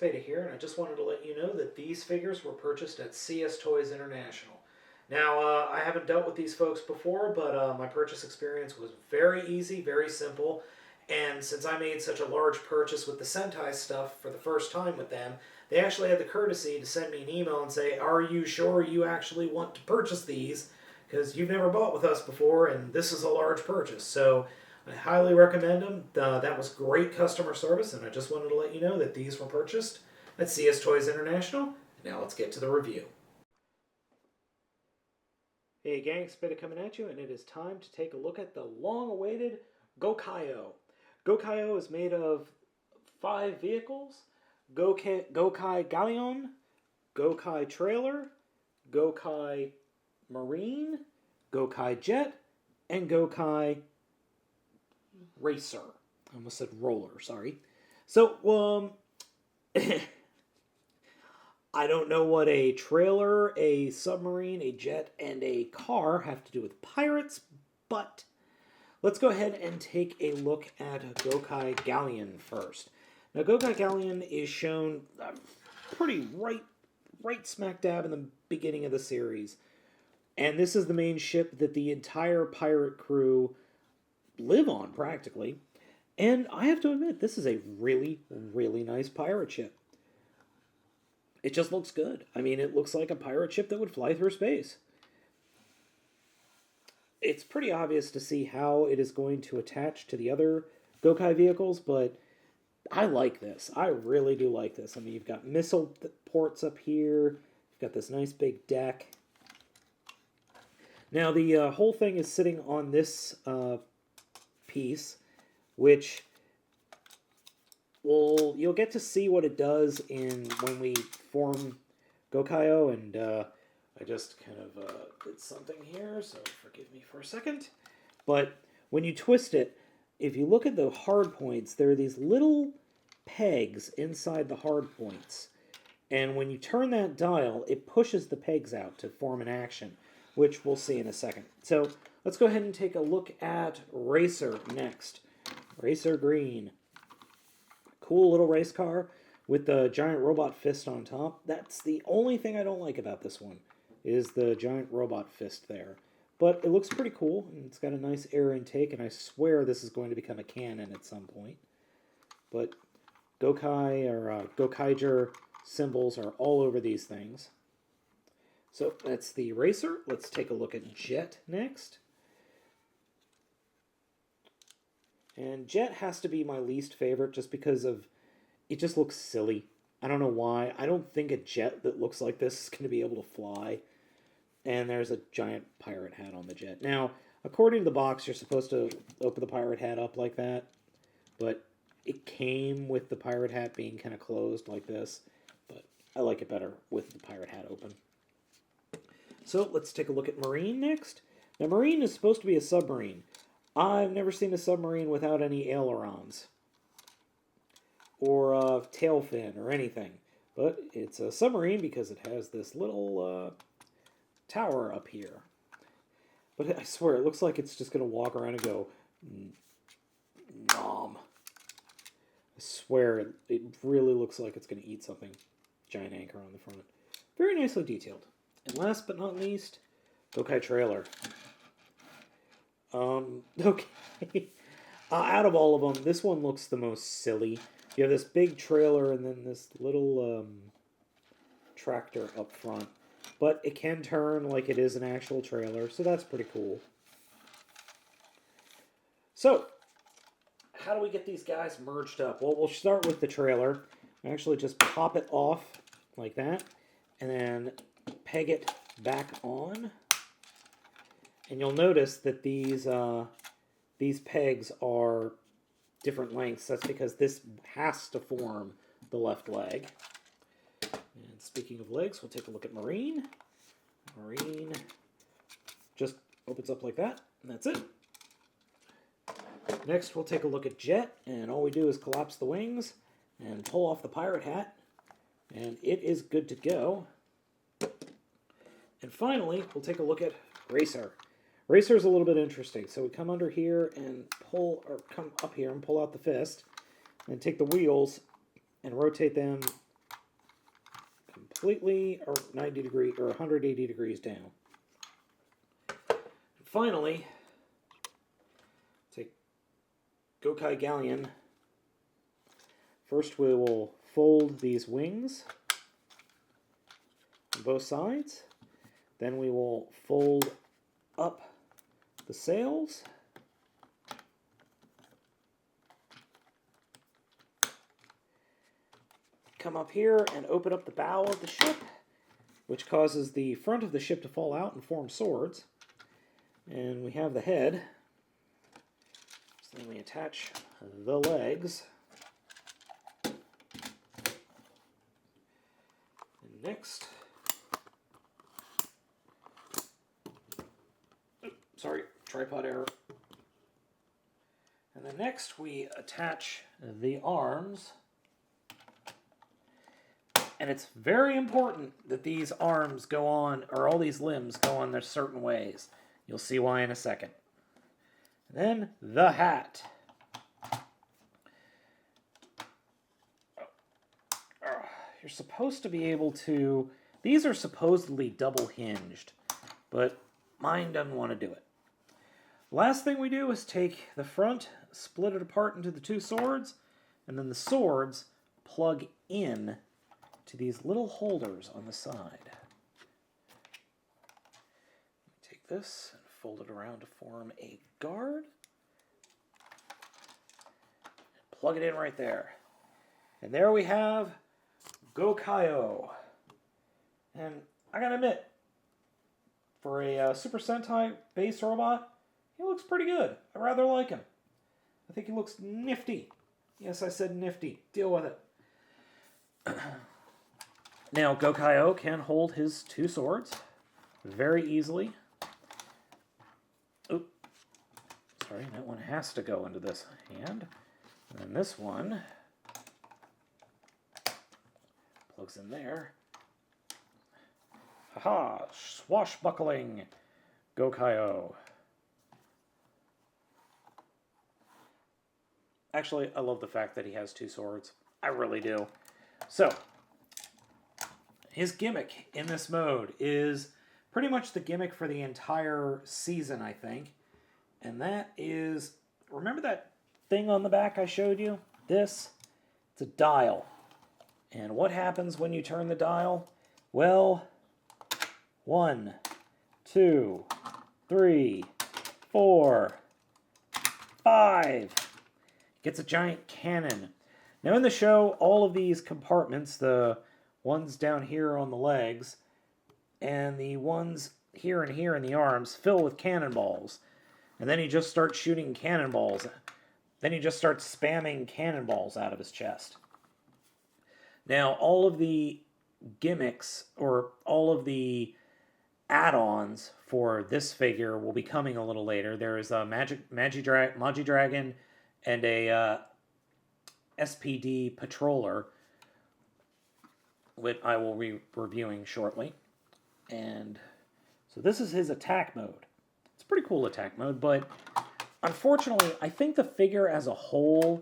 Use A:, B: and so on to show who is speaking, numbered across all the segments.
A: Spada here, and I just wanted to let you know that these figures were purchased at CS Toys International. Now, I haven't dealt with these folks before, but my purchase experience was very easy, very simple, and since I made such a large purchase with the Sentai stuff for the first time with them, they actually had the courtesy to send me an email and say, "Are you sure you actually want to purchase these? Because you've never bought with us before, and this is a large purchase." So I highly recommend them. That was great customer service, and I just wanted to let you know that these were purchased at CS Toys International. Now let's get to the review. Hey gang, Spitta coming at you, and it is time to take a look at the long-awaited Gokaioh. Gokaioh is made of 5 vehicles: Gokai Gokai Trailer, Gokai Marine, Gokai Jet, and Gokai Racer. I almost said roller, sorry. So, I don't know what a trailer, a submarine, a jet, and a car have to do with pirates, but let's go ahead and take a look at Gokaiger first. Now, Gokaiger is shown pretty right smack dab in the beginning of the series. And this is the main ship that the entire pirate crew live on, practically. And I have to admit, this is a really, really nice pirate ship. It just looks good. I mean, it looks like a pirate ship that would fly through space. It's pretty obvious to see how it is going to attach to the other Gokai vehicles, but I like this. I really do like this. I mean, you've got missile ports up here. You've got this nice big deck. Now, the whole thing is sitting on this piece, which you'll get to see what it does when we form Gokaioh, and I just kind of did something here, so forgive me for a second. But when you twist it, if you look at the hard points, there are these little pegs inside the hard points. And when you turn that dial, it pushes the pegs out to form an action, which we'll see in a second. So let's go ahead and take a look at Racer next. Racer Green. Cool little race car with the giant robot fist on top. That's the only thing I don't like about this one, is the giant robot fist there. But it looks pretty cool, and it's got a nice air intake, and I swear this is going to become a cannon at some point. But Gokaiger symbols are all over these things. So that's the Racer. Let's take a look at Jet next. And Jet has to be my least favorite just because of it just looks silly. I don't know why. I don't think a jet that looks like this is going to be able to fly. And there's a giant pirate hat on the jet. Now, according to the box, you're supposed to open the pirate hat up like that. But it came with the pirate hat being kind of closed like this. But I like it better with the pirate hat open. So let's take a look at Marine next. Now, Marine is supposed to be a submarine. I've never seen a submarine without any ailerons or a tail fin or anything. But it's a submarine because it has this little tower up here. But I swear, it looks like it's just going to walk around and go, nom. I swear, it really looks like it's going to eat something. Giant anchor on the front. Very nicely detailed. And last but not least, Gokai Trailer. Okay. Out of all of them, this one looks the most silly. You have this big trailer and then this little tractor up front. But it can turn like it is an actual trailer, so that's pretty cool. So, how do we get these guys merged up? Well, we'll start with the trailer. Actually, just pop it off like that, and then peg it back on. And you'll notice that these pegs are different lengths. That's because this has to form the left leg. And speaking of legs, we'll take a look at Marine. Marine just opens up like that, and that's it. Next, we'll take a look at Jet, and all we do is collapse the wings and pull off the pirate hat, and it is good to go. And finally, we'll take a look at Racer. Racer is a little bit interesting. So we come under here and come up here and pull out the fist, and take the wheels and rotate them completely or 90 degrees or 180 degrees down. Finally, take Gokai Galleon. First we will fold these wings on both sides. Then we will fold up the sails. Come up here and open up the bow of the ship, which causes the front of the ship to fall out and form swords. And we have the head. So then we attach the legs. And next, sorry, tripod error. And then next we attach the arms. And it's very important that these arms go on, or all these limbs go on their certain ways. You'll see why in a second. And then the hat. You're supposed to be able to... These are supposedly double hinged, but mine doesn't want to do it. Last thing we do is take the front, split it apart into the two swords, and then the swords plug in to these little holders on the side. Take this and fold it around to form a guard. Plug it in right there. And there we have Gokaioh. And I gotta admit, for a Super Sentai base robot, he looks pretty good. I rather like him. I think he looks nifty. Yes, I said nifty. Deal with it. Now, Gokaioh can hold his two swords very easily. Oop. Sorry, that one has to go into this hand. And then this one plugs in there. Haha! Swashbuckling Gokaioh. Actually, I love the fact that he has two swords. I really do. So, his gimmick in this mode is pretty much the gimmick for the entire season, I think. And that is, remember that thing on the back I showed you? This? It's a dial. And what happens when you turn the dial? Well, 1, 2, 3, 4, 5. Gets a giant cannon. Now in the show, all of these compartments, the ones down here on the legs, and the ones here and here in the arms, fill with cannonballs. And then he just starts shooting cannonballs. Then he just starts spamming cannonballs out of his chest. Now, all of the gimmicks, or all of the add-ons for this figure will be coming a little later. There is a Magi Dragon and a SPD Patroller, which I will be reviewing shortly. And so this is his attack mode. It's a pretty cool attack mode, but unfortunately, I think the figure as a whole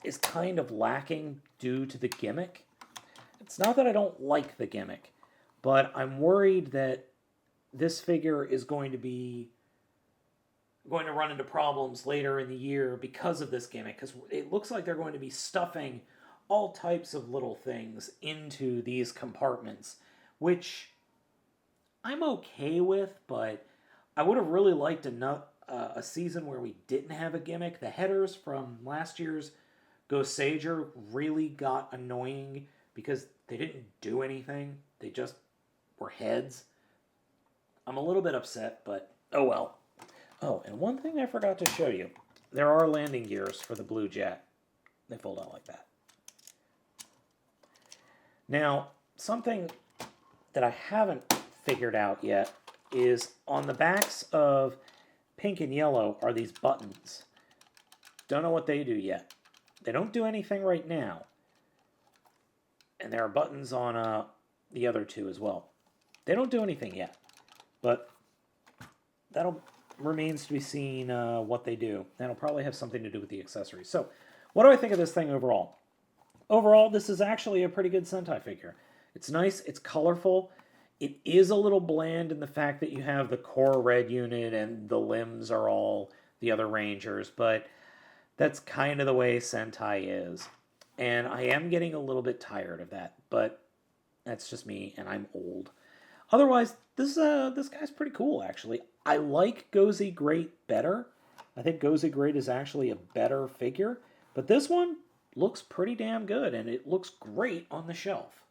A: is kind of lacking due to the gimmick. It's not that I don't like the gimmick, but I'm worried that this figure is going to run into problems later in the year because of this gimmick, because it looks like they're going to be stuffing all types of little things into these compartments, which I'm okay with, but I would have really liked a season where we didn't have a gimmick. The headers from last year's Gokaiger really got annoying because they didn't do anything. They just were heads. I'm a little bit upset, but oh well. Oh, and one thing I forgot to show you. There are landing gears for the Blue Jet. They fold out like that. Now, something that I haven't figured out yet is on the backs of pink and yellow are these buttons. Don't know what they do yet. They don't do anything right now. And there are buttons on the other two as well. They don't do anything yet. But that'll remains to be seen what they do. That'll probably have something to do with the accessories. So, what do I think of this thing overall? Overall, this is actually a pretty good Sentai figure. It's nice, it's colorful. It is a little bland in the fact that you have the core red unit and the limbs are all the other Rangers, but that's kind of the way Sentai is. And I am getting a little bit tired of that, but that's just me, and I'm old. Otherwise, this guy's pretty cool, actually. I like Gozy Great better. I think Gozy Great is actually a better figure, but this one looks pretty damn good, and it looks great on the shelf.